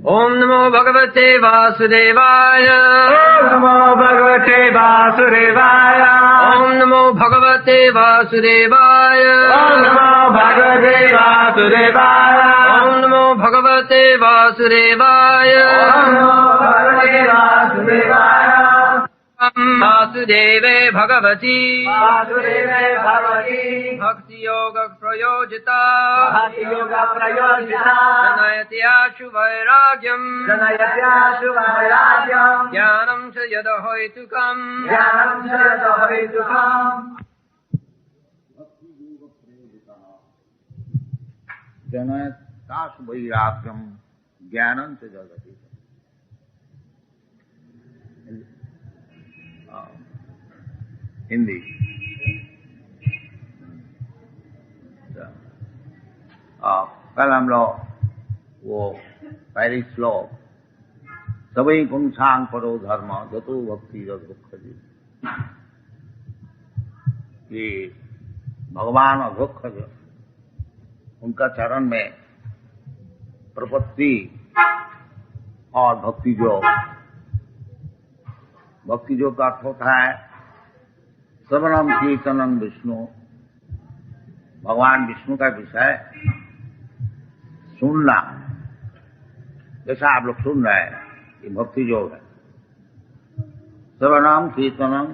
ओम नमो भगवते वासुदेवाय। ओम नमो भगवते वासुदेवाय। ओम नमो भगवते वासुदेवाय। ओम नमो भगवते वासुदेवाय। ओम नमो भगवते वासुदेवाय। ओम नमो भगवते वासुदेवाय। वासुदेवे भगवती वासुदेवे भगवती भक्ति योग प्रयोजिता भक्ति योग प्रयोजिता जनयत्याशु वैराग्यम् जनयत्याशु वैराग्यम् ज्ञानं च यद हेतुकम् ज्ञानं च यत हेतुकम् जनयत्याशु वैराग्यम् ज्ञानं च यद हेतुकम्। हिंदी। कल हम लोग वो पहली श्लोक सभी पुंसांग परो धर्म जतो भक्ति दुख जी कि भगवान और दुख जो उनका चरण में प्रपत्ति और भक्ति योग का अर्थ होता है श्रवणम कीर्तनम विष्णु। भगवान विष्णु का विषय सुनना, जैसा आप लोग सुन रहे हैं ये भक्ति योग है। श्रवणम कीर्तनम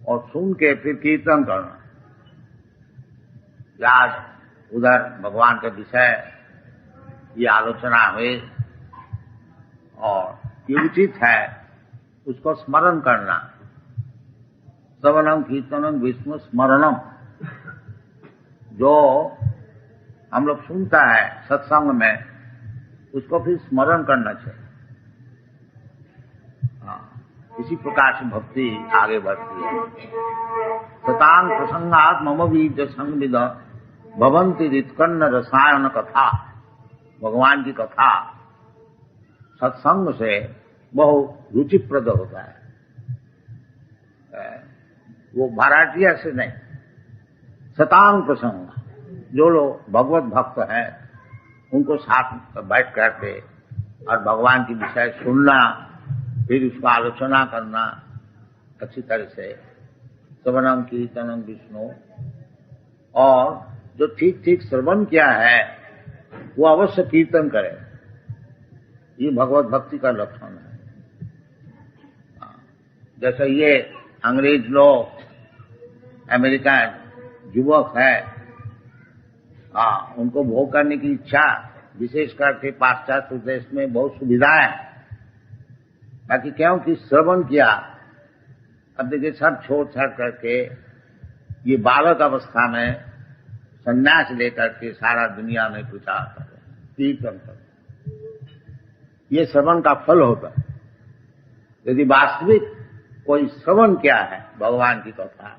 और सुन के फिर कीर्तन करना। आज उधर भगवान का विषय ये आलोचना हुई और ये उचित है उसको स्मरण करना। श्रवणम कीर्तनम विष्णु स्मरणम, जो हम लोग सुनता है सत्संग में उसको फिर स्मरण करना चाहिए। इसी प्रकार से भक्ति आगे बढ़ती है। सतांग प्रसंगात मम बीज संविद भवंति रित्कन्न रसायन कथा। भगवान की कथा सत्संग से बहु रुचिप्रद होता है। वो भारतीय से नहीं, सतांग प्रसंग, जो लोग भगवत भक्त हैं उनको साथ बैठ करके और भगवान की विषय सुनना, फिर उसका आलोचना करना अच्छी तरह से। श्रवणम कीर्तनम विष्णु, और जो ठीक ठीक श्रवण किया है वो अवश्य कीर्तन करे। ये भगवत भक्ति का लक्षण है। जैसे ये अंग्रेज लोग, अमेरिकन युवक है, उनको भोग करने की इच्छा, विशेष करके पाश्चात्य देश में बहुत सुविधाएं हैं, बाकी क्योंकि श्रवण किया। अब देखिए सब छोड़ छाड़ करके ये बालक अवस्था में संन्यास लेकर के सारा दुनिया में प्रचार कर रहे, कीर्तन कर रहे। ये श्रवण का फल होता है। यदि वास्तविक कोई श्रवण किया है भगवान की कथा,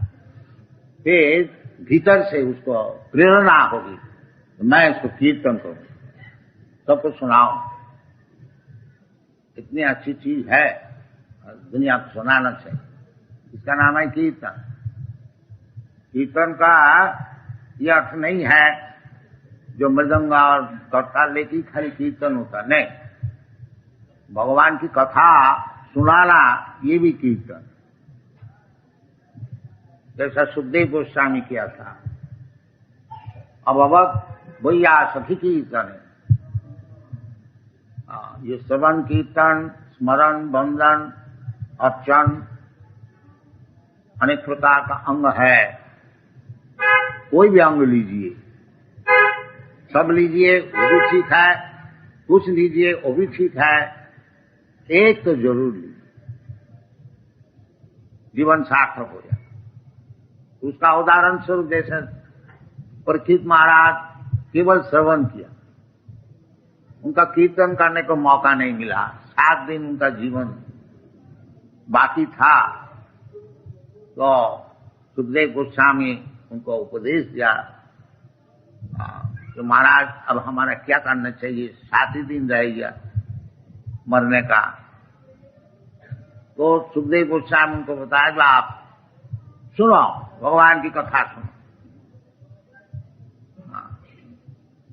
फिर भीतर से उसको प्रेरणा होगी तो मैं इसको कीर्तन करूं, सबको सुनाऊं। इतनी अच्छी चीज है, दुनिया को सुनाना चाहिए। इसका नाम है कीर्तन। कीर्तन का यह अर्थ नहीं है जो मृदंग और करताल लेके खाली कीर्तन होता, नहीं। भगवान की कथा सुनाना ये भी कीर्तन, जैसा सुखदेव गोस्वामी किया था। अब भैया सखी कीर्तन है। ये श्रवण कीर्तन, स्मरण, वंदन, अर्चन अनेक प्रकार का अंग है। कोई भी अंग लीजिए, सब लीजिए वो भी ठीक है, कुछ लीजिए वो भी ठीक है, एक तो जरूर लीजिए, जीवन सार्थक हो जाए। उसका उदाहरण स्वरूप जैसे परीक्षित महाराज केवल श्रवण किया, उनका कीर्तन करने को मौका नहीं मिला। 7 दिन उनका जीवन बाकी था, तो सुखदेव गोस्वामी उनको उपदेश दिया कि महाराज अब हमारा क्या करना चाहिए, 7 ही दिन रह गया मरने का। तो सुखदेव गोस्वामी उनको बताया जो आप सुनो, भगवान की कथा सुनो।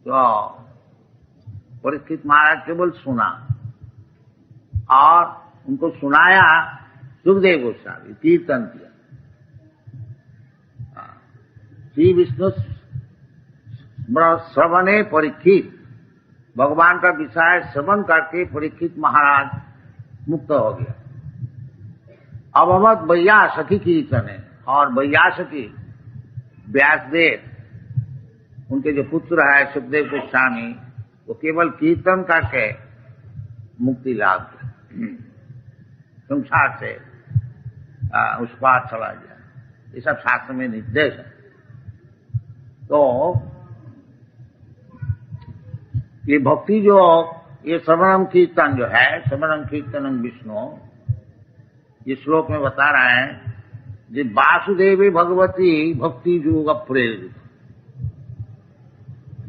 तो परीक्षित महाराज केवल सुना और उनको सुनाया सुखदेव गोस्वामी, कीर्तन किया। श्री विष्णु श्रवणे परीक्षित, भगवान का विषय श्रवण करके परीक्षित महाराज मुक्त हो गया। अभवत वैयासखी कीर्तन है, और वैयासखी व्यासदेव उनके जो पुत्र है सुखदेव गोस्वामी, वो केवल कीर्तन करके मुक्ति लाभ किया, संसार से उस पार चला गया। ये सब शास्त्र में निर्देश है। तो ये भक्ति जो ये श्रवणम कीर्तन जो है, श्रवणम कीर्तनम विष्णु, ये श्लोक में बता रहे हैं कि वासुदेवी भगवती भक्ति योग प्रेरित।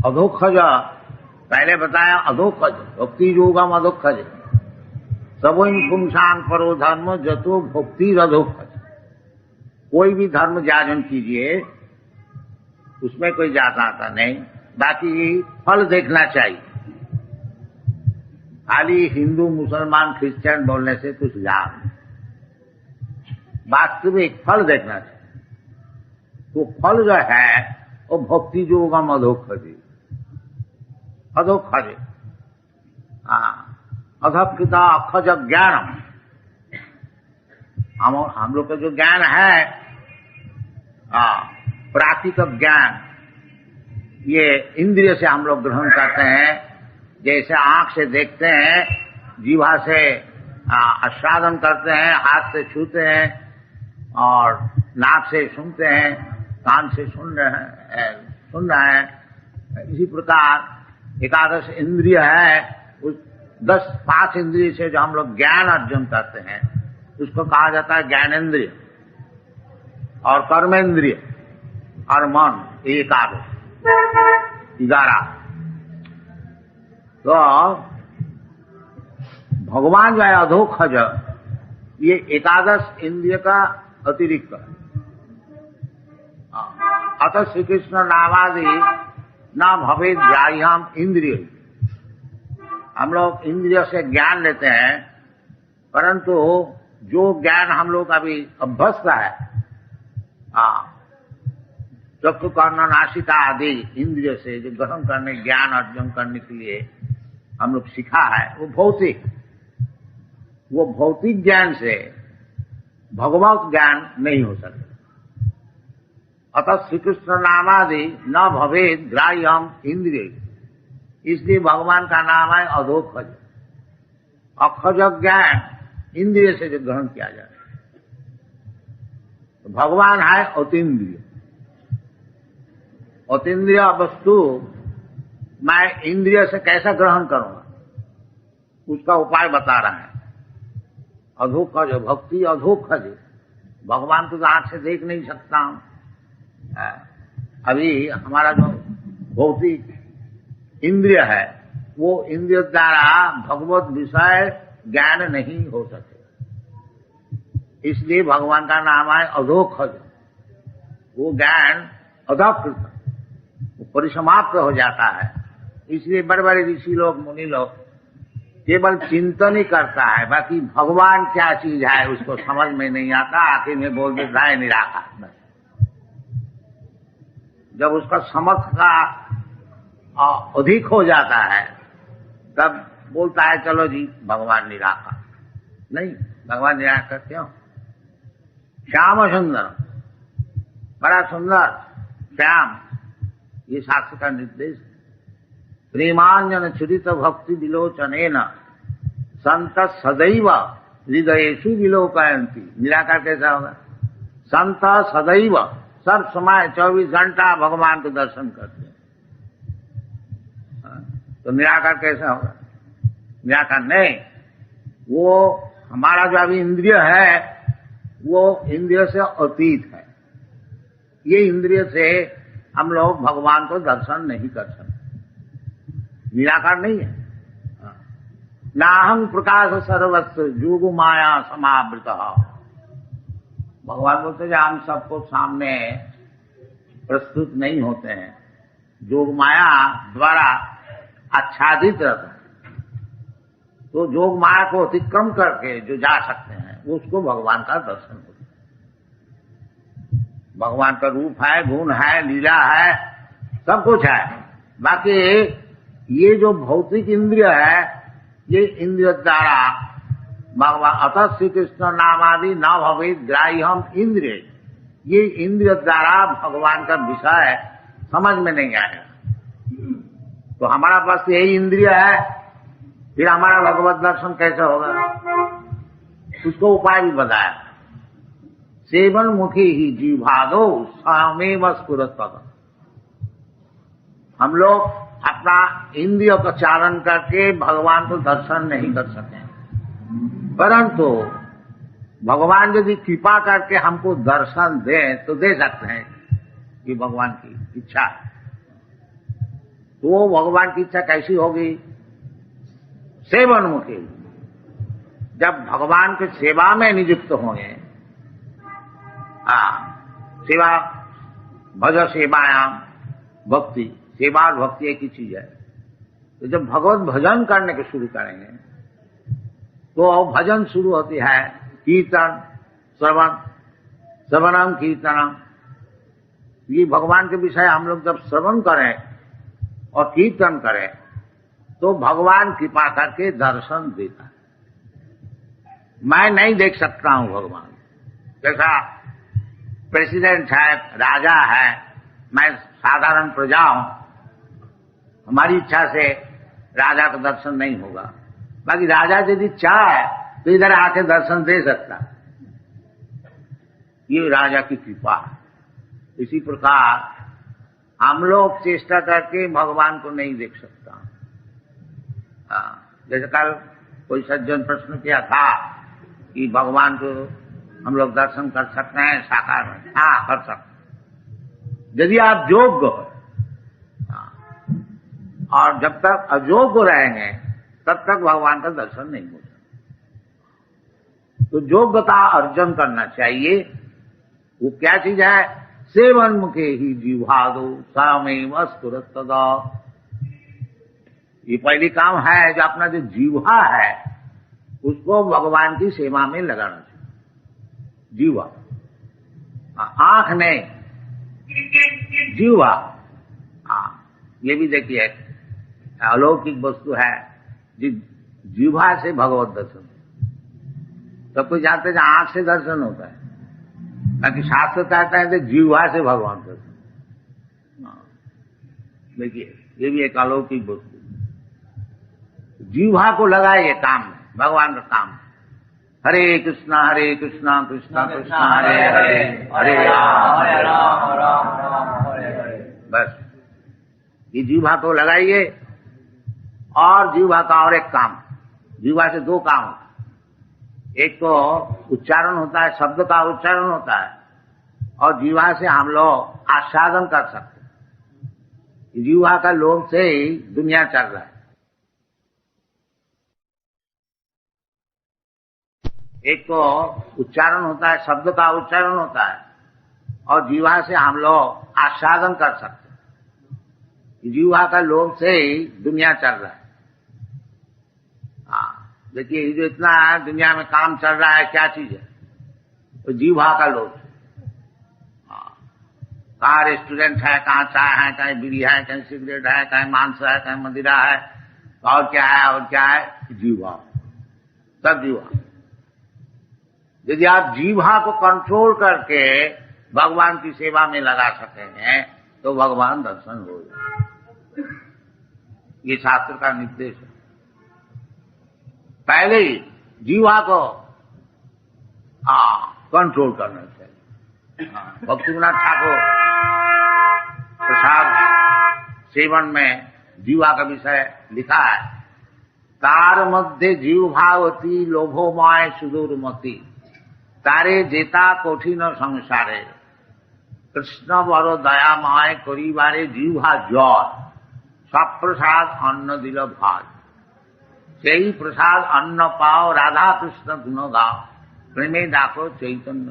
अधोक्षज पहले बताया, अधोक्षज भक्ति योगम अधोक्षज सबो पुंसान परो धर्म जतो भक्ति अधोक्षज। कोई भी धर्म जाजन कीजिए, उसमें कोई जाता आता नहीं, बाकी फल देखना चाहिए। खाली हिंदू मुसलमान क्रिश्चियन बोलने से कुछ लाभ नहीं, वास्तविक फल देखना चाहिए। तो फल जो है वो भक्ति योगम अधोक्षज, अधोक्षज अधकृता अक्षज ज्ञानम। हम लोग का जो ज्ञान है प्राकृतिक ज्ञान, ये इंद्रिय से हम लोग ग्रहण करते हैं। जैसे आंख से देखते हैं, जीवा से आस्वादन करते हैं, हाथ से छूते हैं, और नाक से सुनते हैं, कान से सुन रहे हैं। इसी प्रकार एकादश इंद्रिय है, उस 5 इंद्रिय से जो हम लोग ज्ञान अर्जन करते हैं उसको कहा जाता है ज्ञानेन्द्रिय, और कर्मेंद्रिय और मन, एकादश 11। तो भगवान जो है अधोक्षज, ये एकादश इंद्रिय का अतिरिक्त है। अतः श्री कृष्ण नामादि न भवेद ग्राह्यम इंद्रिय। हम लोग इंद्रिय से ज्ञान लेते हैं, परंतु जो ज्ञान हम लोग अभी अभ्यस्त है, चक्षु कर्ण नासिका आदि इंद्रिय से जो ग्रहण करने, ज्ञान अर्जन करने के लिए हम लोग सीखा है, वो भौतिक ज्ञान से भगवत ज्ञान नहीं हो सकता। अतः श्री कृष्ण नामादि न भवेद ग्राह्यम इंद्रिय, इसलिए भगवान का नाम है अधोक्षज। अक्षज ज्ञान इंद्रिय से जो ग्रहण किया जाए, तो भगवान है अतीन्द्रिय। अतीन्द्रिय वस्तु मैं इंद्रिय से कैसा ग्रहण करूंगा, उसका उपाय बता रहा है। अधोक्षज भक्ति अधोक्षज, भगवान तो आंख से देख नहीं सकता हूं। अभी हमारा जो भौतिक इंद्रिय है, वो इंद्रिय द्वारा भगवत विषय ज्ञान नहीं हो सके, इसलिए भगवान का नाम है अधोक्षज। वो ज्ञान अधकृत, वो परिसमाप्त हो जाता है। इसलिए बड़े बड़े ऋषि लोग, मुनि लोग केवल चिंतन ही करता है, बाकी भगवान क्या चीज है उसको समझ में नहीं आता। आखिर में बोल देता है निराकार। जब उसका समर्थ का अधिक हो जाता है, तब बोलता है चलो जी भगवान निराकार। नहीं, भगवान निराकार क्यों? श्याम सुंदर, बड़ा सुंदर श्याम, ये शास्त्र का निर्देश। श्रीमान जन चुरित भक्ति विलोचनेन संत सदैव हृदयेषु विलोकयन्ति। निराकार कैसा होगा? संत सदैव, सब समय 24 घंटा भगवान को दर्शन करते हैं। तो निराकार कैसा होगा? निराकार नहीं, वो हमारा जो अभी इंद्रिय है वो इंद्रिय से अतीत है। ये इंद्रिय से हम लोग भगवान को दर्शन नहीं कर सकते, निराकार नहीं है। नाहं प्रकाश सर्वस्व जोगु माया समावृत। भगवान बोलते हैं हम सबको सामने प्रस्तुत नहीं होते हैं, जोग माया द्वारा आच्छादित रहता है। तो जोग माया को अतिक्रम करके जो जा सकते हैं उसको भगवान का दर्शन होता है। भगवान का रूप है, गुण है, लीला है, सब कुछ है। बाकी ये जो भौतिक इंद्रिय है, ये इंद्रिय द्वारा भगवान अतः श्री कृष्ण नामादि न भवेत ग्राह्यम इंद्रिय, ये इंद्रिय द्वारा भगवान का विषय समझ में नहीं आएगा। तो हमारा पास यही इंद्रिय है, फिर हमारा भगवत दर्शन कैसे होगा? उसको उपाय भी बताया। सेवन मुखी ही जीवादो स्वयमेव स्फुरत पद। हम लोग अपना इंद्रियों का चालन करके भगवान को दर्शन नहीं कर सके, परंतु भगवान यदि कृपा करके हमको दर्शन दे तो दे सकते हैं। ये भगवान की इच्छा है। तो भगवान की इच्छा कैसी होगी? सेवन मुखी, जब भगवान के सेवा में नियुक्त होंगे, सेवा भज सेवायाम भक्ति, सेवा और भक्ति एक ही चीज है। तो जब भगवत भजन करने के शुरू करेंगे तो भजन शुरू होती है कीर्तन, श्रवण, श्रवणम कीर्तनम। ये भगवान के विषय हम लोग जब श्रवण करें और कीर्तन करें तो भगवान कृपा करके दर्शन देता है। मैं नहीं देख सकता हूं भगवान, जैसा प्रेसिडेंट है, राजा है, मैं साधारण प्रजा हूं, हमारी इच्छा से राजा का दर्शन नहीं होगा। बाकी राजा यदि चाहे तो इधर आके दर्शन दे सकता है। ये राजा की कृपा है। इसी प्रकार हम लोग चेष्टा करके भगवान को नहीं देख सकता। जैसे कल कोई सज्जन प्रश्न किया था कि भगवान को हम लोग दर्शन कर सकते हैं साकार में? हाँ, कर सकते यदि आप योग्य हो। और जब तक अयोग्य रहेंगे तब तक भगवान का दर्शन नहीं हो सकता। तो योग्यता अर्जन करना चाहिए। वो क्या चीज है? सेवन मुखे ही जीवादो सामेव स्फुरत तदा। ये पहली काम है जो अपना जो जीवा है उसको भगवान की सेवा में लगाना चाहिए। जीवा, आंख नहीं, जीवा। ये भी देखिए अलौकिक वस्तु है जी, जीवा से भगवत दर्शन। सब कोई जानते हैं आंख से दर्शन होता है, ताकि शास्त्र कहते हैं कि जीवा से भगवान दर्शन। देखिए ये भी एक अलौकिक वस्तु। जीवा को लगाइए काम में, भगवान का काम। हरे कृष्णा कृष्णा कृष्णा हरे हरे, हरे राम राम राम हरे हरे। बस ये जीवा को लगाइए। और जीवा का और एक काम, जीवा से दो काम होता है। एक तो उच्चारण होता है, शब्द का उच्चारण होता है, और जीवा से हम लोग आस्वादन कर सकते हैं। जीवा का लोभ से ही दुनिया चल रहा है। एक तो उच्चारण होता है, शब्द का उच्चारण होता है, और जीवा से हम लोग आस्वादन कर सकते हैं। जीवा का लोभ से ही दुनिया चल रहा है। देखिए ये जो इतना दुनिया में काम चल रहा है, क्या चीज है? तो जीवा का लोभ। कहाँ रेस्टोरेंट है, कहाँ चाय है, कहीं बीड़ी है, कहीं सिगरेट है, कहीं मांस है, कहीं मदिरा है, और क्या है, और क्या है? जीवा, सब जीवा। यदि आप जीवा को कंट्रोल करके भगवान की सेवा में लगा सके हैं तो भगवान दर्शन हो जाए। ये शास्त्र का निर्देश है। पहले ही जीवा को कंट्रोल करना चाहिए। भक्तिविनोद ठाकुर प्रसाद सेवन में जीवा का विषय लिखा है। तार मध्य जीव भावती लोभोमय सुदूरमती, तारे जेता कठिन संसारे, कृष्ण बड़ दयामय करिबारे जीवा जय, सब प्रसाद अन्न दिल भाज, সেই प्रसाद अन्न पाओ राधा कृष्ण गुण गाओ, प्रेमे डाको चैतन्य।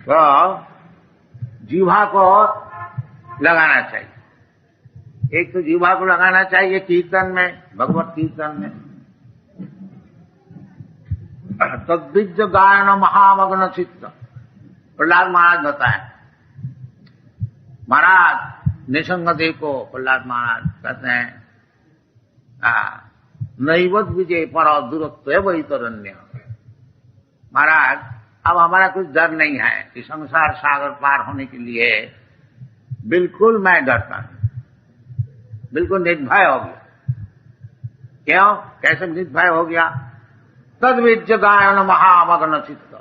तो जीवा को लगाना चाहिए। एक तो जीवा को लगाना चाहिए कीर्तन में, भगवत कीर्तन में। तद्विज गायन महामग्न चित्त, प्रहलाद महाराज बताए। महाराज निसंगदेव को प्रहलाद महाराज कहते हैं नैवत विजय पर दूरत्व वैतरण्य। महाराज अब हमारा कुछ डर नहीं है कि संसार सागर पार होने के लिए बिल्कुल मैं डरता हूं, बिल्कुल निर्भय हो गया। क्यों, कैसे निर्भय हो गया? तद्विज गायन महामग्न चित्त,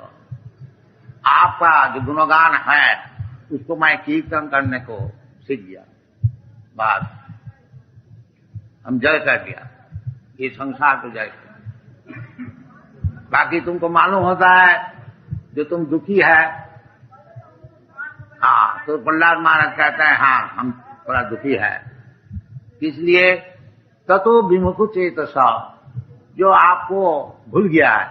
आपका जो गुणगान है उसको मैं कीर्तन करने को सीख गया। बात हम जय कर दिया, ये संसार को जय कर। बाकी तुमको मालूम होता है जो तुम दुखी है, हाँ, तो प्रहलाद महाराज कहते हैं हाँ हम थोड़ा दुखी है। इसलिए ततो विमुख चेतसा, जो आपको भूल गया है,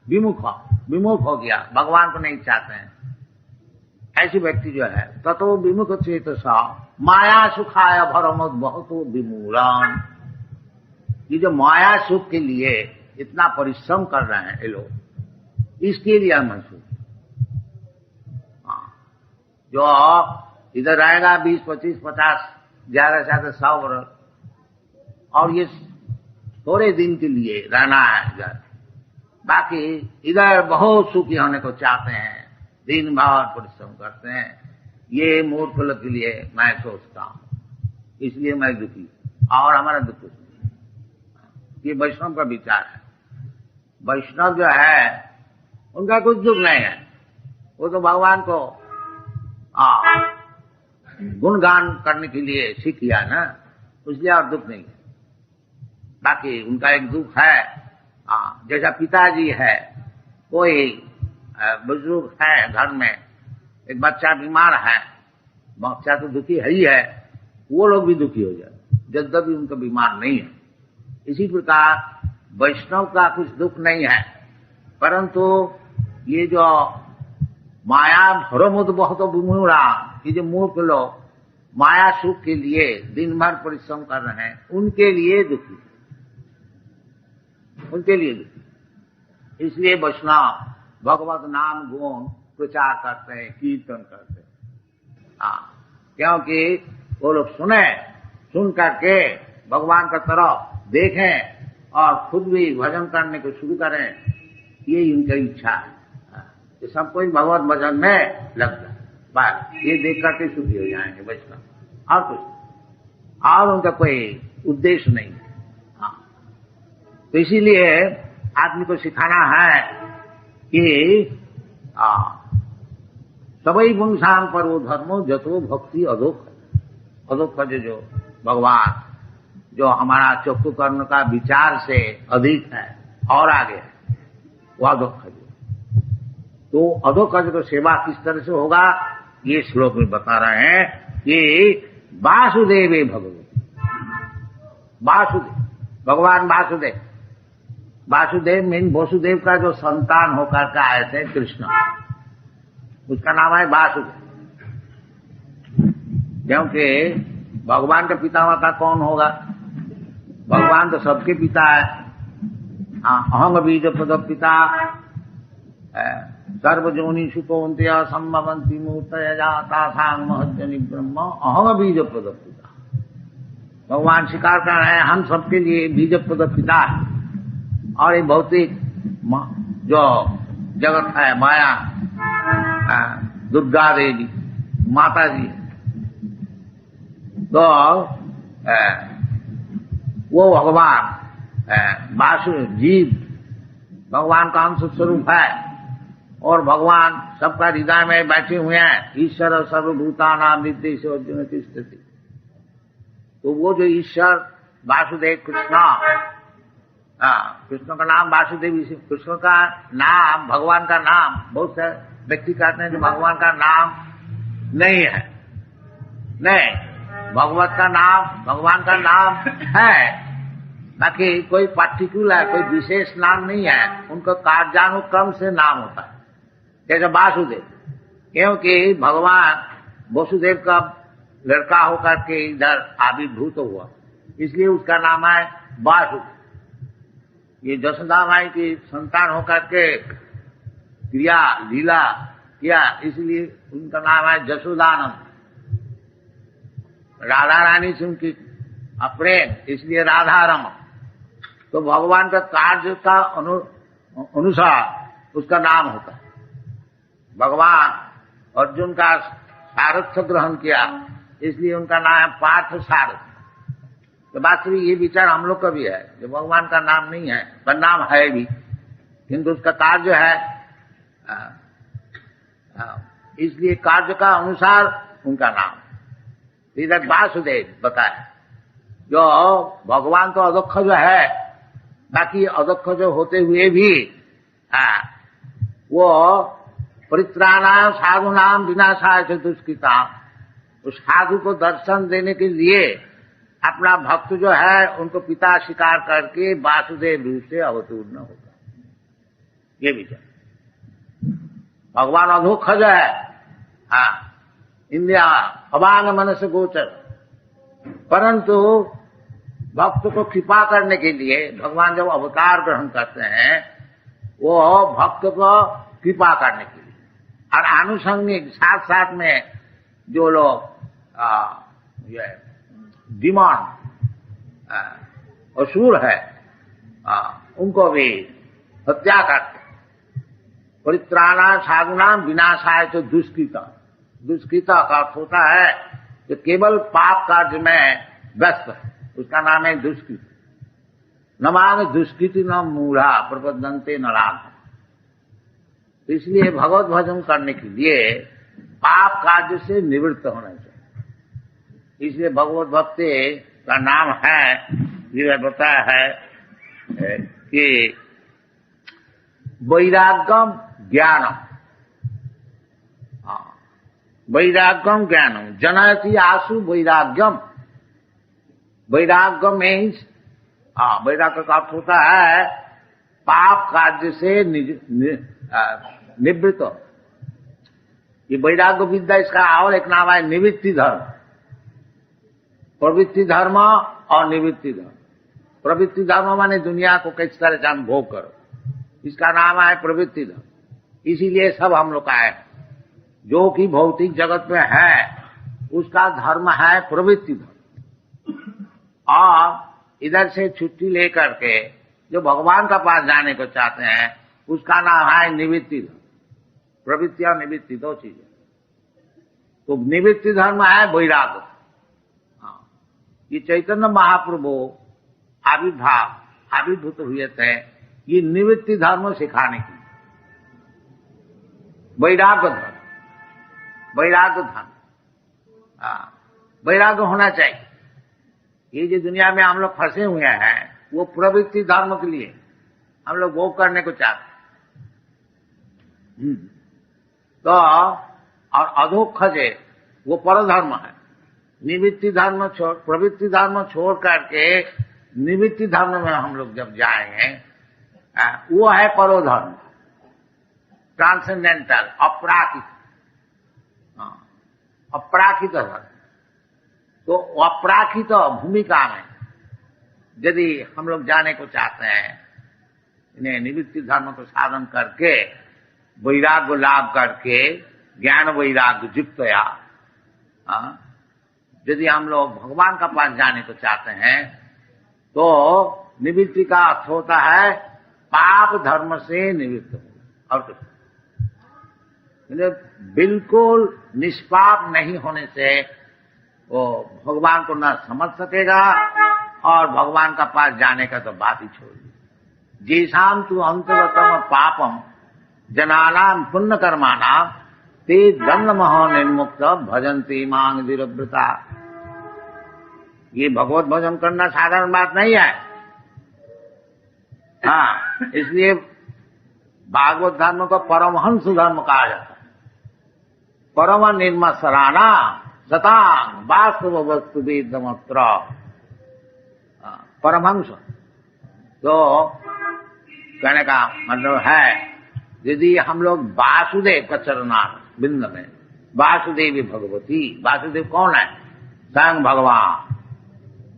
विमुख हो गया, भगवान को नहीं चाहते हैं, ऐसी व्यक्ति जो है ततो विमुख चेतसा माया सुखाय भरमोद बहुत विमूढ़। ये जो माया सुख के लिए इतना परिश्रम कर रहे हैं ये लोग, इसके लिए हम सुख, जो इधर रहेगा 20, 25, 50, ज्यादा से ज्यादा 100 वर्ष, और ये थोड़े दिन के लिए रहना है इधर, बाकी इधर बहुत सुखी होने को चाहते हैं, दिन भर परिश्रम करते हैं। ये मूर्ख लोग के लिए मैं सोचता हूं, इसलिए मैं दुखी, और हमारा दुख कुछ नहीं। ये वैष्णव का विचार है। वैष्णव जो है उनका कुछ दुख नहीं है, वो तो भगवान को गुणगान करने के लिए सीख लिया ना, इसलिए और दुख नहीं है। बाकी उनका एक दुख है, जैसा पिताजी है, कोई बुजुर्ग है घर में, एक बच्चा बीमार है, बच्चा तो दुखी है ही है, वो लोग भी दुखी हो जाए यद्यपि उनको बीमार नहीं है। इसी प्रकार वैष्णव का कुछ दुख नहीं है, परंतु ये जो माया भ्रमोद बहुत विमूढ़ा, ये जो मूर्ख लोग माया सुख के लिए दिन भर परिश्रम कर रहे हैं, उनके लिए दुखी, उनके लिए दुखी। इसलिए वैष्णव भगवत नाम गुण प्रचार करते हैं, कीर्तन करते हैं, क्योंकि वो लोग सुन करके भगवान का तरफ देखें और खुद भी भजन करने को शुरू करें, ये उनकी इच्छा है। ये सब कोई भगवत भजन में लग जाए, बस ये देख करके सुखी हो जाएंगे वैष्णव, और कुछ, और उनका कोई उद्देश्य नहीं है। तो इसीलिए आदमी को सिखाना है कि सबई पुंसाम पर वो धर्मो जतो भक्ति अधोख, अधोख जो भगवान जो हमारा चक्षु कर्ण का विचार से अधिक है और आगे है, वो अधोख। तो अधोख को सेवा किस तरह से होगा, ये श्लोक में बता रहे हैं कि वासुदेव भगवती, वासुदेव भगवान वासुदेव, वासुदेव मीन वसुदेव का जो संतान होकर के आए थे कृष्ण, उसका नाम है वासुदेव। क्योंकि भगवान का पितामाता कौन होगा, भगवान तो सबके पिता है। अहंग बीज पद पिता सर्वजोनिषु कौन्तेय संभवन्ति मूर्तय जाता सांग महजनि ब्रह्म अहंग बीज पद पिता। भगवान स्वीकार कर रहे हैं हम सबके लिए बीज पद पिता है, और ये भौतिक जो जगत है माया, दुर्गा देवी माता जी, तो वो भगवान वासु जीव भगवान का अंश स्वरूप है, और भगवान सबका हृदय में बैठे हुए हैं। ईश्वर सर्वभूतानां निर्देशो अर्जुन की स्थिति, तो वो जो ईश्वर वासुदेव कृष्ण, कृष्ण का नाम वासुदेव, कृष्ण का नाम भगवान का नाम, बहुत से व्यक्ति कहते हैं कि भगवान का नाम नहीं है, नहीं, भगवत का नाम भगवान का नाम है, बाकी कोई पार्टिकुलर कोई विशेष नाम नहीं है, उनका कार्यानुक्रम से नाम होता है। जैसे वासुदेव, क्योंकि भगवान वसुदेव का लड़का होकर के इधर आविर्भूत हुआ, इसलिए उसका नाम है वासुदेव। ये जशोदा माई की संतान होकर के क्रिया लीला किया, इसलिए उनका नाम है जशोदानंद। राधा रानी से उनकी प्रेम, इसलिए राधा रमन। तो भगवान का कार्य का अनुसार उसका नाम होता है। भगवान अर्जुन का सारथ्य ग्रहण किया, इसलिए उनका नाम है पार्थ सारथी। तो वास्तविक ये विचार हम लोग का भी है, जो भगवान का नाम नहीं है, पर नाम है भी, किंतु उसका कार्य है, इसलिए कार्य का अनुसार उनका नाम। इधर वासुदेव बताया, जो भगवान तो अदक्ष जो है, बाकी अदक्ष जो होते हुए भी वो परित्राणाम साधुनाम विनाशाय च दुष्कृताम, उस साधु को दर्शन देने के लिए अपना भक्त जो है उनको पिता स्वीकार करके वासुदेव रूप से अवतीर्ण होता। ये विचार भगवान अधोक्षज है, इंद्रिया अभांग मन से गोचर, परंतु भक्त को कृपा करने के लिए भगवान जब अवतार ग्रहण करते हैं, वो भक्त को कृपा करने के लिए, और आनुषंगिक साथ साथ में जो लोग डिमॉन असुर है, उनको भी हत्या करते। परित्राणा साधुनाम विनाशाय तो दुष्कृता, दुष्कृता का अर्थ होता है जो केवल पाप कार्य में व्यस्त है, उसका नाम है दुष्कृति। न मान दुष्कृति न मूढ़ा प्रबद्धन्ते नराम। तो इसलिए भगवत भजन करने के लिए पाप कार्य से निवृत्त होना चाहिए। इसलिए भगवत भक्ति का नाम है, ये बताया है कि वैराग्यम ज्ञानम, वैराग्यम ज्ञानम जनयति आशु वैराग्यम। वैराग्य मीन्स, वैराग्य का अर्थ होता है पाप कार्य से निवृत्त। ये वैराग्य विद्या, इसका और एक नाम है निवृत्ति धर्म। प्रवृत्ति धर्म और निवृत्ति धर्म। प्रवृत्ति धर्म माने दुनिया को किस तरह से हम भोग करो, इसका नाम है प्रवृत्ति धर्म। इसीलिए सब हम लोग का है, जो कि भौतिक जगत में है उसका धर्म है प्रवृत्ति धर्म। और इधर से छुट्टी लेकर के जो भगवान का पास जाने को चाहते हैं, उसका नाम है निवृत्ति धर्म। प्रवृत्ति और निवृत्ति दो चीजें। तो निवृत्ति धर्म है वैराग्य। ये चैतन्य महाप्रभु आविर्भूत हुए थे ये निवृत्ति धर्म सिखाने की। वैराग्य धर्म, वैराग्य धर्म, वैराग्य होना चाहिए। ये जो दुनिया में हम लोग फंसे हुए हैं, वो प्रवृत्ति धर्म के लिए हम लोग भोग करने को चाहते हैं। तो और अधोक्षजे वो परधर्म है। निवृत्ति धर्म छोड़, प्रवृत्ति धर्म छोड़ करके निवृत्ति धर्म में हम लोग जब जाएंगे, वो है परोधर्म, ट्रांसेंडेंटल, अपराकित, अपराकित धर्म। तो अपराकित भूमिका में यदि हम लोग जाने को चाहते हैं, इन्हें निवृत्ति धर्म को साधन करके वैराग्य लाभ करके ज्ञान वैराग्य युक्तया, यदि हम लोग भगवान का पास जाने को चाहते हैं, तो निवृत्ति का अर्थ होता है पाप धर्म से निवृत्त हो। और बिल्कुल निष्पाप नहीं होने से वो भगवान को न समझ सकेगा, और भगवान का पास जाने का तो बात ही छोड़ दी। जैसाम तु अंतरतम पापम जनानाम पुण्य कर्माणाम ते दंड महो निर्मुक्त भजन्ति मांग विरव्रता। ये भगवत भजन करना साधारण बात नहीं है। हाँ, इसलिए भागवत धर्म को परमहंस धर्म कहा जाता है। परम निर्मसराना सतांग वास्तव वस्तु वेदमत्र। परमहंस तो कहने का मतलब है, यदि हम लोग वासुदेव का चरणार्थ बिंद में, वासुदेवी भगवती, वासुदेव कौन है? स्वयं भगवान,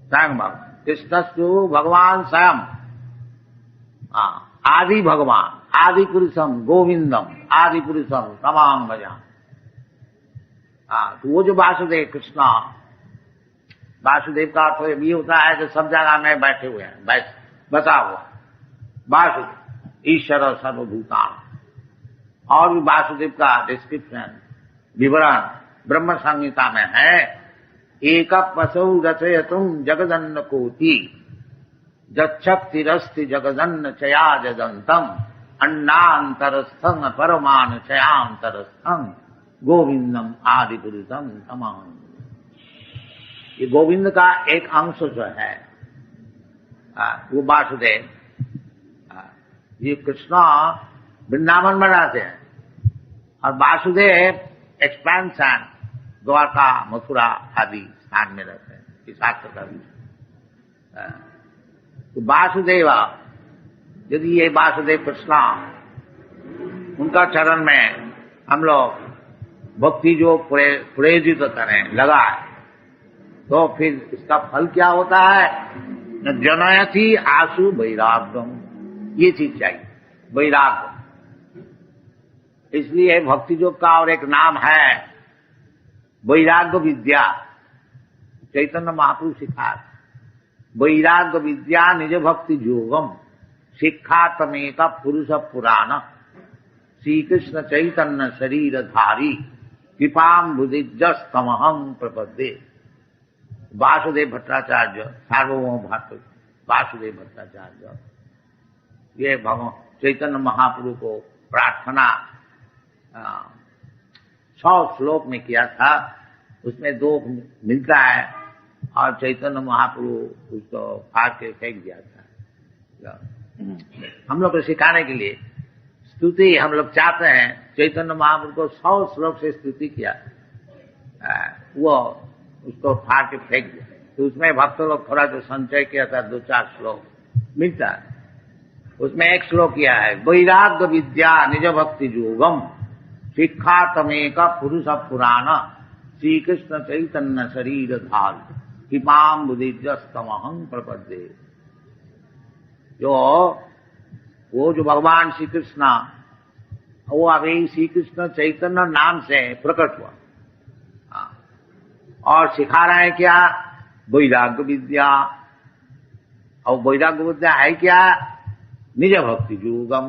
स्वयं भगवान, कृष्णस्तु भगवान स्वयं, आदि भगवान, आदि पुरुषम गोविंदम, आदि पुरुषम तमाम भजा। तो वो जो वासुदेव कृष्णा, वासुदेव का अर्थ ये होता है कि सब जगह में बैठे हुए हैं, बसा हुआ वासुदेव ईश्वर सर्वभूतान। और भी वासुदेव का डिस्क्रिप्शन विवरण ब्रह्म संहिता में है। एक पशु रचयतुम जगदन्न कोटि जक्षक्तिरस्ति जगदन्न चया जदंतम अन्नांतरस्थं परमान चयांतरस्थं गोविंदम आदि पुरुषम तमाम। ये गोविंद का एक अंश जो है वो वासुदेव, ये कृष्णा वृंदावन में रहते हैं और वासुदेव एक्सपेंशन द्वारका मथुरा आदि स्थान में रहते हैं। इस शास्त्र का तो वासुदेव, यदि ये वासुदेव कृष्णा उनका चरण में हम लोग भक्ति जो प्रेरित करें लगाए तो फिर इसका फल क्या होता है? जनयति आशु वैराग्यम, ये चीज चाहिए वैराग्य। इसलिए भक्ति योग का और एक नाम है वैराग्य विद्या। चैतन्य महाप्रभु सिखा वैराग्य विद्या निज भक्ति योगम शिक्षा तमेका पुरुष पुराण श्री कृष्ण चैतन्य शरीर धारी कृपाम बुद्धिजस्तमहं प्रपद्ये। वासुदेव भट्टाचार्य सार्वभौम भारत वासुदेव भट्टाचार्य ये भगवान चैतन्य महाप्रभु को प्रार्थना 100 श्लोक में किया था। उसमें 2 मिलता है और चैतन्य महाप्रभु उसको फाड़ के फेंक दिया था। हम लोग को सिखाने के लिए स्तुति हम लोग चाहते हैं, चैतन्य महाप्रभु को 100 श्लोक से स्तुति किया, वो उसको फाड़ के फेंक दिया। तो उसमें भक्त लोग थोड़ा जो संचय किया था 2-4 श्लोक मिलता है। उसमें एक श्लोक किया है वैराग्य विद्या निज भक्ति योगम शिक्षा तमेका पुरुष पुराण श्री कृष्ण चैतन्य शरीर धार कृपाम बुद्धिजस्तमहं प्रपद्ये। वो जो भगवान श्री कृष्ण वो अभी श्री कृष्ण चैतन्य नाम से प्रकट हुआ और सिखा रहे हैं क्या? वैराग्य विद्या। और वैराग्य विद्या है क्या? निज भक्ति योगम,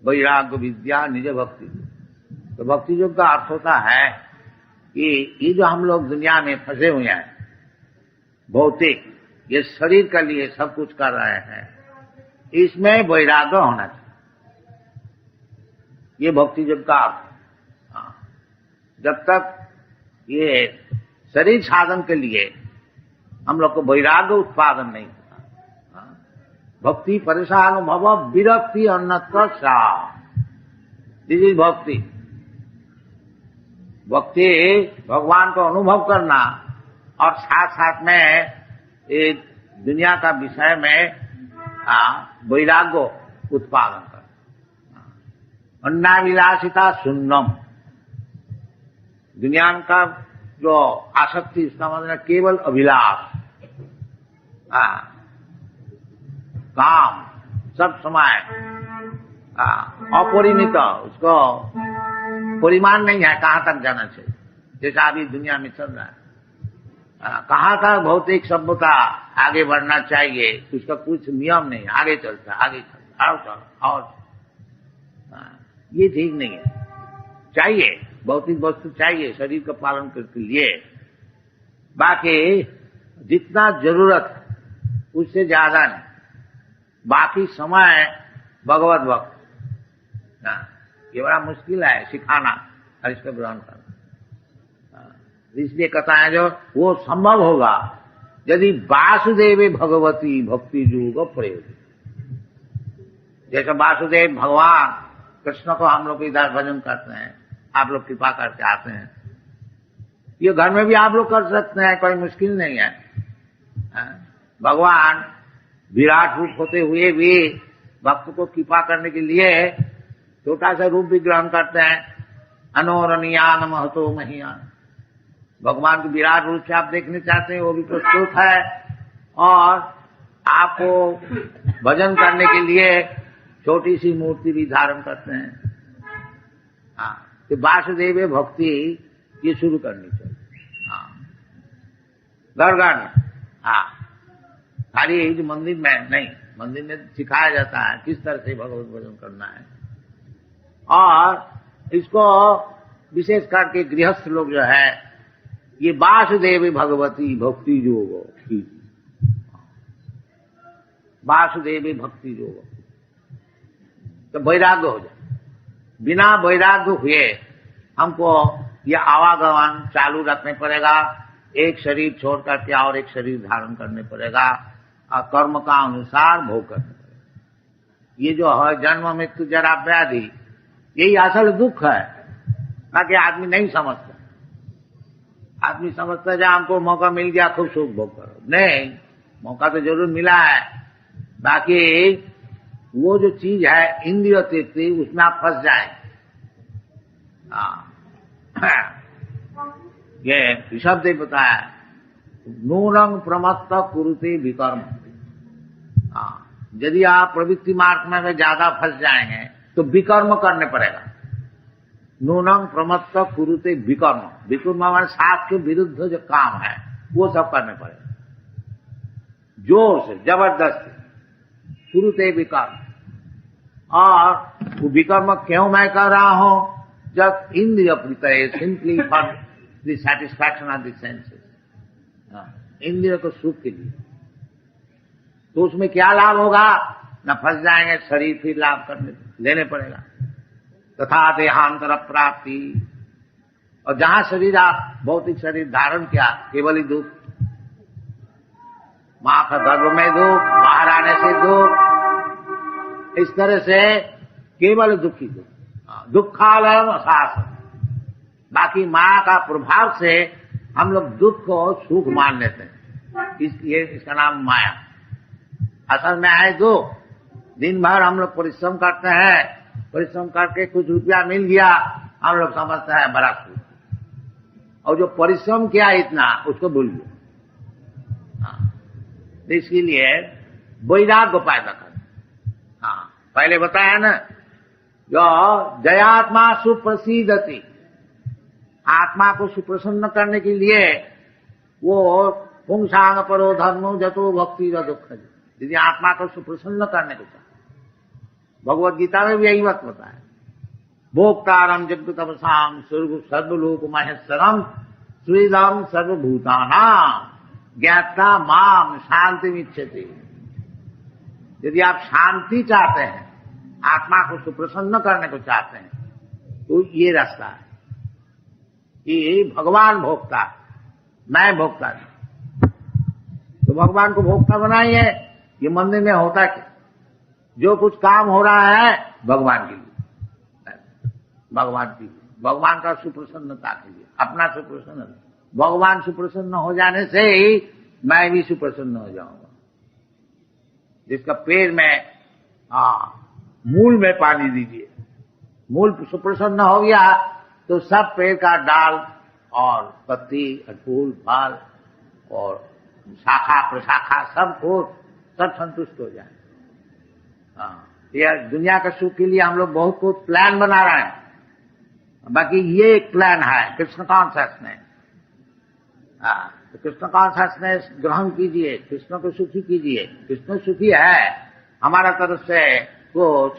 वैराग्य विद्या निज भक्ति। तो भक्ति योग का अर्थ होता है कि ये जो हम लोग दुनिया में फंसे हुए हैं भौतिक, ये शरीर के लिए सब कुछ कर रहे हैं, इसमें वैराग्य होना चाहिए। ये भक्ति योग का अर्थ। जब तक ये शरीर साधन के लिए हम लोग को वैराग्य उत्पादन नहीं होता, भक्ति परेशान भव विरक्ति अन्यत्र सा, दिस इज भक्ति। भक्ति भगवान को अनुभव करना और साथ साथ में ये दुनिया का विषय में वैराग्य उत्पादन करना। अन्नाविलासिता शून्यम, दुनिया का जो आसक्ति, इसका मतलब केवल अभिलाष, काम सब समय अपरिमित, उसको परिमाण नहीं है कहाँ तक जाना चाहिए। जैसा अभी दुनिया में चल रहा है, कहाँ तक भौतिक सभ्यता आगे बढ़ना चाहिए, उसका कुछ नियम नहीं, आगे चलता आगे चलता और ये ठीक नहीं है। चाहिए भौतिक वस्तु चाहिए शरीर का पालन करने के लिए, बाकी जितना जरूरत उससे ज्यादा नहीं, बाकी समय भगवत भक्त। ये बड़ा मुश्किल है सिखाना और इसको ग्रहण करना। इसलिए कहता है जो वो संभव होगा यदि वासुदेव भगवती भक्ति योग प्रयोग। जैसे वासुदेव भगवान कृष्ण को हम लोग इधर भजन करते हैं, आप लोग कृपा करके आते हैं, ये घर में भी आप लोग कर सकते हैं, कोई मुश्किल नहीं है। भगवान विराट रूप होते हुए भी भक्त को कृपा करने के लिए छोटा सा रूप भी ग्रहण करते हैं। अनोरणीयान महतो महियान, भगवान को विराट रूप से आप देखने चाहते हैं वो भी प्रस्तुत है, और आपको भजन करने के लिए छोटी सी मूर्ति भी धारण करते हैं। हाँ, तो वासुदेव भक्ति ये शुरू करनी चाहिए। हाँ, घर घर में। हाँ, खाली यही जो मंदिर में नहीं, मंदिर में सिखाया जाता है किस तरह से भगवत भजन करना है, और इसको विशेष करके गृहस्थ लोग जो है ये वासुदेव भगवती भक्ति योग, वासुदेव भक्ति योग, तो वैराग्य हो जाए। बिना वैराग्य हुए हमको ये आवागमन चालू रखने पड़ेगा, एक शरीर छोड़ करके और एक शरीर धारण करने पड़ेगा, और कर्म का अनुसार भोग करने पड़ेगा। ये जो है जन्म मृत्यु जरा व्याधि, यही असल दुख है, ताकि आदमी नहीं समझता। आदमी समझता है हमको मौका मिल गया खूब सुख भोग करो, नहीं, मौका तो जरूर मिला है, बाकी वो जो चीज है इंद्रिय तृप्ति, उसमें आप फंस जाए। ये शब्द ही बताया, नूनंग प्रमत्त कुरुते विकर्म। यदि आप प्रवृत्ति मार्ग में ज्यादा फंस जाएंगे तो विकर्म करने पड़ेगा। नूनंग प्रमत्त कुरुते विकर्म, विकर्म हमारे शास्त्र के विरुद्ध जो काम है वो सब करने पड़ेगा, जोर से जबरदस्ती कुरुते विकर्म। और वो विकर्म क्यों मैं कर रहा हूं? जब इंद्रिय प्रीत simply for the satisfaction of the senses, इंद्रिय को सुख के लिए, तो उसमें क्या लाभ होगा? न फंस जाएंगे, शरीर फिर लाभ करने लेने पड़ेगा। तथा देहांतर प्राप्ति, और जहां शरीर आप भौतिक शरीर धारण किया केवल ही दुख, मां का गर्भ में दुख, बाहर आने से दुख, इस तरह से केवल दुखी दुख, दुखालय शासन। बाकी माया का प्रभाव से हम लोग दुख को सुख मान लेते हैं, इसलिए इसका नाम माया। असल में है दुख। दिन भर हम लोग परिश्रम करते हैं, परिश्रम करके कुछ रुपया मिल गया, हम लोग समझते हैं बड़ा सुख, और जो परिश्रम किया इतना उसको भूल गया। तो इसके लिए वैराग्य पैदा कर। हाँ, पहले बताया ना, जो जयात्मा सुप्रसिद्धति, आत्मा को सुप्रसन्न करने के लिए वो पुंसांग परो धर्मो जतो भक्ति व दुख, यदि आत्मा को सुप्रसन्न करने को चाहे, भगवत गीता में भी यही बात बताया, भोक्तारम जगतमसाम सर्वलोक महेश्वरम श्रीदम सर्वभूतानाम ज्ञाता माम शांति मिच्छति। यदि आप शांति चाहते हैं, आत्मा को सुप्रसन्न करने को चाहते हैं, तो ये रास्ता है कि भगवान भोक्ता, मैं भोक्ता नहीं। तो भगवान को भोक्ता बनाइए। ये मंदिर में होता क्या? जो कुछ काम हो रहा है भगवान के लिए, भगवान के लिए, भगवान का सुप्रसन्नता के लिए, अपना सुप्रसन्न। भगवान सुप्रसन्न हो जाने से ही मैं भी सुप्रसन्न हो जाऊंगा। जिसका पेड़ में मूल में पानी दीजिए, मूल सुप्रसन्न हो गया तो सब पेड़ का डाल और पत्ती और फूल फल और शाखा प्रशाखा सब संतुष्ट हो जाए। यह दुनिया का सुख के लिए हम लोग बहुत कुछ प्लान बना रहे हैं, बाकी ये एक प्लान है कृष्ण कॉन्शसनेस। तो कृष्ण कॉन्शसनेस ग्रहण कीजिए, कृष्ण को सुखी कीजिए। कृष्ण सुखी है, हमारा तरफ से कुछ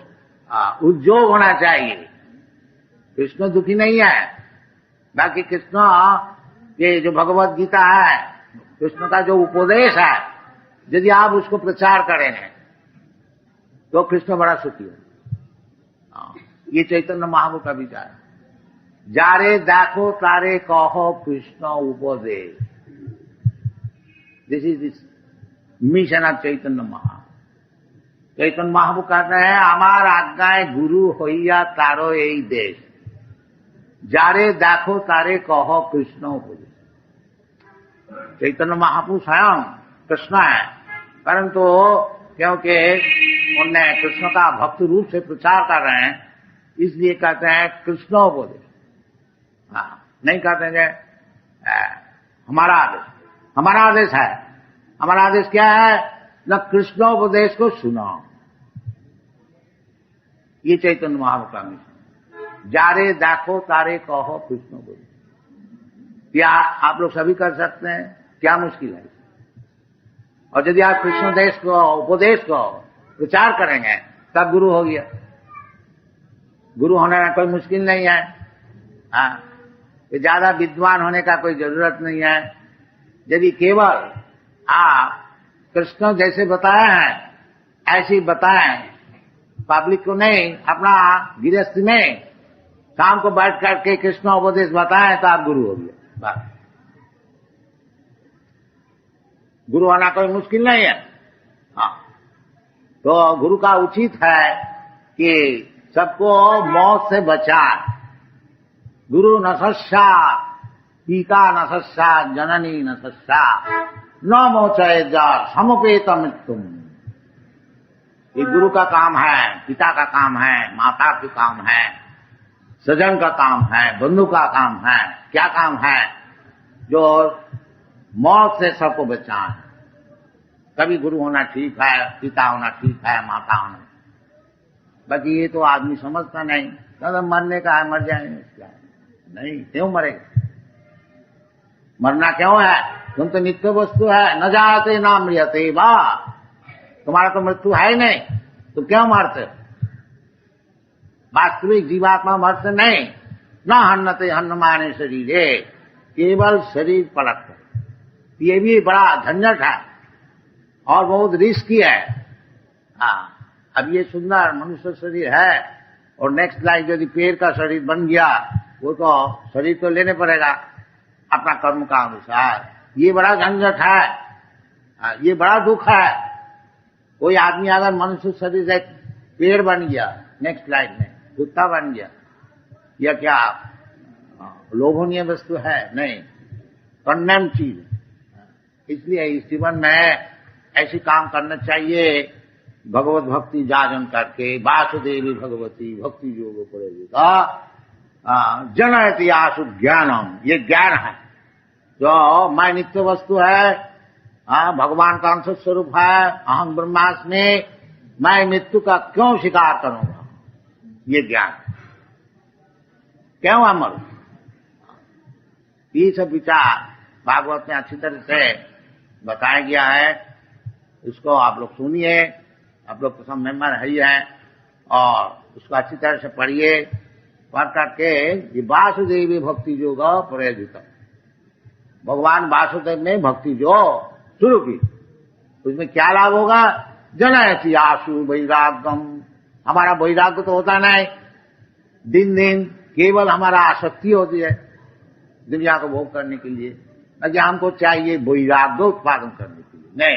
उद्योग होना चाहिए। कृष्ण दुखी नहीं है। बाकी कृष्ण ये जो भगवत गीता है, कृष्ण का जो उपदेश है, यदि आप उसको प्रचार करेंगे तो कृष्ण बड़ा सुखी है। ये चैतन्य महाप्रभु का विचार है। जारे देखो तारे कहो कृष्ण उपदेश। This is this mission of Chaitanya Mahaprabhu. Chaitanya Mahaprabhu कहते हैं, हमार आज्ञाएं गुरु होइया तारो यही देश। जारे देखो तारे कहो कृष्ण उपदेश। चैतन्य महाप्रभु स्वयं कृष्ण है, परंतु क्योंकि उनने कृष्ण का भक्त रूप से प्रचार कर रहे हैं, इसलिए कहते हैं कृष्णोपदेश। हाँ, नहीं कहते हैं हमारा आदेश है। हमारा आदेश क्या है? न कृष्णोपदेश को सुनो। ये चैतन्य महाप्रभु का मिशन। जारे देखो तारे कहो कृष्णोपदेश। क्या आप लोग सभी कर सकते हैं? क्या मुश्किल है? और यदि आप कृष्णोपदेश को प्रचार करेंगे तब गुरु हो गया। गुरु होने में कोई मुश्किल नहीं है। हाँ, ज्यादा विद्वान होने का कोई जरूरत नहीं है। यदि केवल आप कृष्ण जैसे बताए हैं ऐसे ही बताएं, पब्लिक को नहीं, अपना गृहस्थी में शाम को बैठ करके कृष्ण उपदेश बताएं तो आप गुरु हो गए। बस, गुरु होना कोई मुश्किल नहीं है। हाँ, तो गुरु का उचित है कि सबको मौत से बचाए। गुरु न सस्या, पिता न सस्या, जननी न सस्या, न मोचय समुपेत मृत्युम। ये गुरु का काम है, पिता का काम है, माता का काम है, सजन का काम है, बंधु का काम है। क्या काम है? जो मौत से सबको बचाए। कभी गुरु होना ठीक है, पिता होना ठीक है, माता होना। बाकी ये तो आदमी समझता नहीं। तो मरने का है, मर जाएंगे। नहीं, क्यों मरेगा? मरना क्यों है? तुम तो नित्य वस्तु है। न जाते ना मृत्यते बा। तुम्हारा तो मृत्यु है ही नहीं, तो क्यों मरते? वास्तविक जीवात्मा मरते नहीं। न हन्नते हन्नमाने शरीरे, केवल शरीर पलटते। ये भी बड़ा झंझट है और बहुत रिस्की है। हाँ, अब ये सुंदर मनुष्य शरीर है और नेक्स्ट लाइफ यदि पेड़ का शरीर बन गया, वो तो शरीर तो लेने पड़ेगा अपना कर्म का अनुसार। ये बड़ा झंझट है, ये बड़ा दुख है। कोई आदमी अगर मनुष्य शरीर से पेड़ बन गया, नेक्स्ट लाइफ में कुत्ता बन गया, यह क्या लोभनीय वस्तु है? नहीं, कंडेम चीज। इसलिए इस जीवन में ऐसी काम करना चाहिए, भगवत भक्ति जाजन करके। वासुदेवी भगवती भक्ति योग पड़ेगा जनयति आशु ज्ञानम। ये ज्ञान है जो मैं नित्य वस्तु है, भगवान का अंश स्वरूप है, अहम ब्रह्मास्मि, मैं मृत्यु का क्यों स्वीकार करूंगा? ये ज्ञान क्यों अमर? ये सब विचार भागवत में अच्छी तरह से बताया गया है। इसको आप लोग सुनिए, आप लोग तो सब मेंबर है ही है, और उसको अच्छी तरह से पढ़िए। पढ़ करके ये वासुदेवी भक्ति योग प्रयोजित, भगवान वासुदेव ने भक्ति जो शुरू की, उसमें क्या लाभ होगा? जनयति आशु वैराग्यम। हमारा वैराग्य तो होता नहीं, दिन दिन केवल हमारा आसक्ति होती है दुनिया को भोग करने के लिए। बाकी हमको चाहिए वैराग्य उत्पादन करने के लिए। नहीं,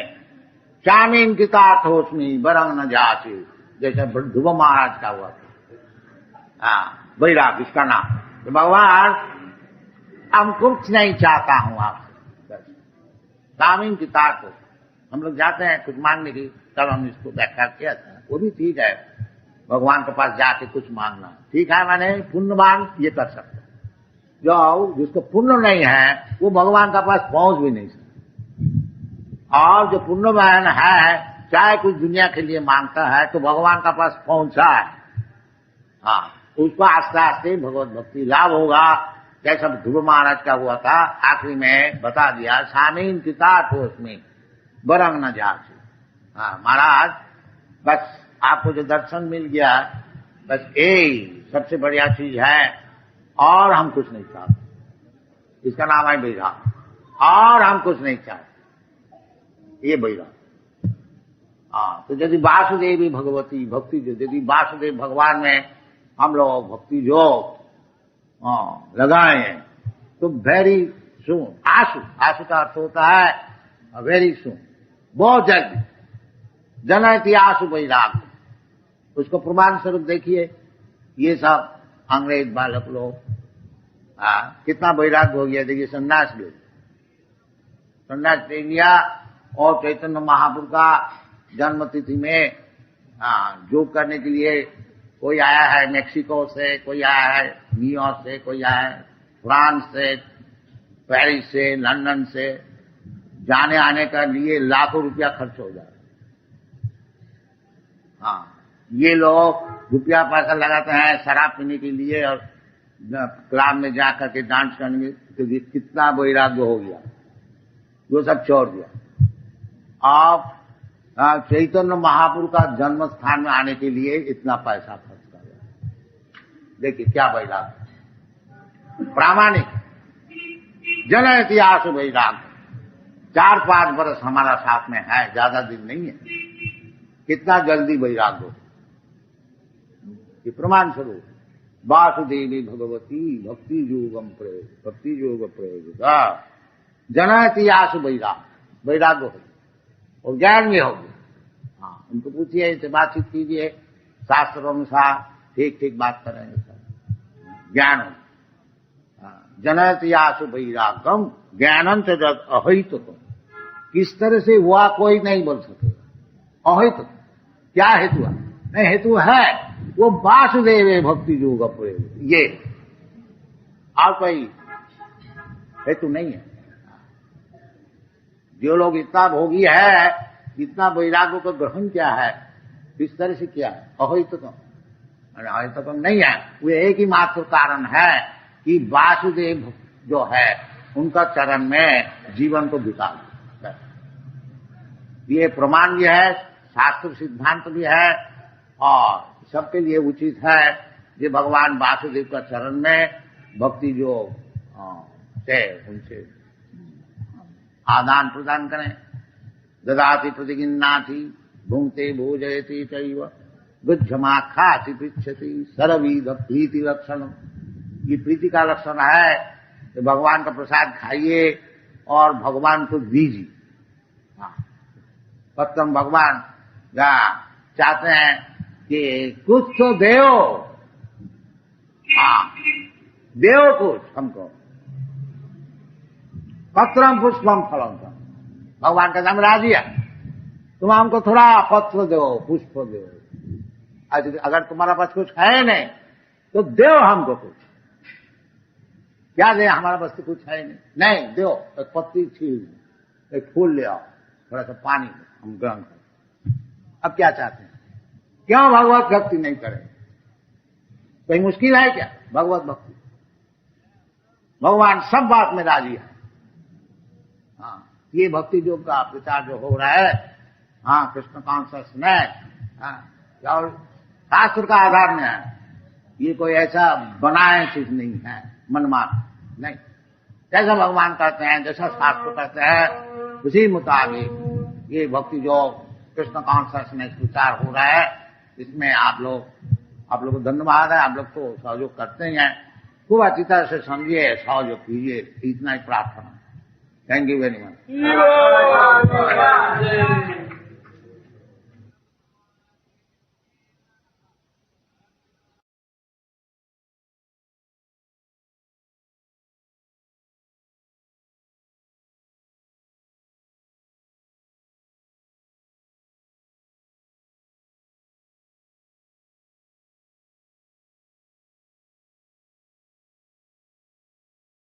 चामीन की तार्थोस्मी बरंग न जाचे, जैसे ध्रुव महाराज का हुआ था। वैराग इसका नाम। तो भगवान हम कुछ नहीं चाहता हूं आपसे, चामीन की तार्थो। हम लोग जाते हैं कुछ मांगने की, तब हम इसको व्याख्या किया था, वो भी ठीक है। भगवान के पास जाके कुछ मांगना ठीक है, मैंने पुण्यवान ये कर सकता। जो जिसको पुण्य नहीं है वो भगवान के पास पहुंच भी नहीं सकता। और जो पुण्यवान है, चाहे कुछ दुनिया के लिए मांगता है तो भगवान के पास पहुंचा है। हाँ, उसको आस्ते आस्ते भगवत भक्ति लाभ होगा। जैसा ध्रुव महाराज का हुआ था, आखिरी में बता दिया, सामीन किता तो उसमें बरंग न जाचे। हाँ महाराज, बस आपको जो दर्शन मिल गया, बस यही सबसे बढ़िया चीज है, और हम कुछ नहीं चाहते। इसका नाम है वैराग, और हम कुछ नहीं चाहते, ये वैराग। हाँ, तो यदि वासुदेवी भगवती भक्ति जो, यदि वासुदेव भगवान में हम लोग भक्ति जो लगाए हैं, तो वेरी सुन, आशु, आशु का अर्थ होता है वेरी सुन, बहुत जल्दी। जनयति आशु वैराग, उसको प्रमाण स्वरूप देखिए। ये सब अंग्रेज बालक लोग कितना वैराग्य हो गया। देखिए संन्यास ले, संन्यास ले लिया, और चैतन्य महाप्रभु का जन्म तिथि में योग करने के लिए कोई आया है मेक्सिको से, कोई आया है न्यूयॉर्क से, कोई आया है फ्रांस से, पेरिस से, लंदन से जाने आने का लिए लाखों रुपया खर्च हो जाए। हाँ, ये लोग रुपया पैसा लगाते हैं शराब पीने के लिए और क्लब में जा करके डांस करने के लिए। कितना वैराग्य हो गया, वो सब छोड़ दिया। आप चैतन्य महाप्रभु का जन्म स्थान में आने के लिए इतना पैसा खर्च कर रहे हैं। देखिए क्या वैराग्य, प्रामाणिक जन इतिहास वैराग्य। 4-5 वर्ष हमारा साथ में है, ज्यादा दिन नहीं है। कितना जल्दी वैराग्य हो, ये प्रमाण स्वरूप। वासुदेवी भगवती भक्ति योगम प्रयोग, भक्ति योग प्रयोग जन इतिहास वैराग्य, वैराग्य हो और ज्ञान में होगी। हाँ, उनको पूछिए, इनसे बातचीत कीजिए, शास्त्र अनुसार ठीक ठीक बात करेंगे सब, ज्ञान हो। जनयतियासु वैराग्यम ज्ञानम च जग अहितुकम। किस तरह से हुआ कोई नहीं बोल सकेगा। अहितुक क्या हेतु है? नहीं, हेतु है वो वासुदेव भक्ति योग प्रयोग, ये और कोई हेतु नहीं है। जो लोग इतना भोगी है, इतना वैराग्य को ग्रहण किया है, किस तरह से किया है? अहितुकम, अहितुकम नहीं है। वो एक ही मात्र कारण है कि वासुदेव जो है उनका चरण में जीवन को बिता दिया। ये प्रमाण भी है, शास्त्र सिद्धांत भी है और सबके लिए उचित है कि भगवान वासुदेव का चरण में भक्ति जो से उनसे आदान प्रदान करें। ददाति प्रतिगिन्नाति भुंक्ते भोजयति चैव गुच्छमा खाति पृच्छति सर्वविध प्रीति लक्षण। ये प्रीति का लक्षण है कि भगवान का प्रसाद खाइए और भगवान को दीजिए। पत्तम भगवान चाहते हैं कि कुछ तो देओ, हाँ देओ कुछ हमको। पत्रम पुष्पम फलम, भगवान का नाम राजी है, तुम हमको थोड़ा पत्र दो, पुष्प दो। अगर तुम्हारा पास कुछ है नहीं तो दो हमको कुछ। क्या दे, हमारा पास तो कुछ है नहीं दो। एक पत्ती छील, एक फूल ले आओ, थोड़ा सा पानी हम ग्रहण करें। अब क्या चाहते हैं? क्यों भगवत भक्ति नहीं करें? कोई मुश्किल है क्या भगवत भक्ति? भगवान सब बात में राजी है। हाँ, ये भक्ति योग का प्रचार जो हो रहा है, हाँ कृष्ण कॉन्शियसनेस, हाँ, और शास्त्र का आधार में है। ये कोई ऐसा बनाए चीज नहीं है, मनमाना नहीं। जैसा भगवान कहते हैं, जैसा शास्त्र कहते हैं, उसी मुताबिक ये भक्ति जो कृष्ण कॉन्शियसनेस प्रचार हो रहा है, इसमें आप लोग को धन्यवाद है। आप लोग तो सहयोग करते ही हैं, खूब अच्छी तरह से समझिए, सहयोग कीजिए, इतना ही प्रार्थना। Thank you very much.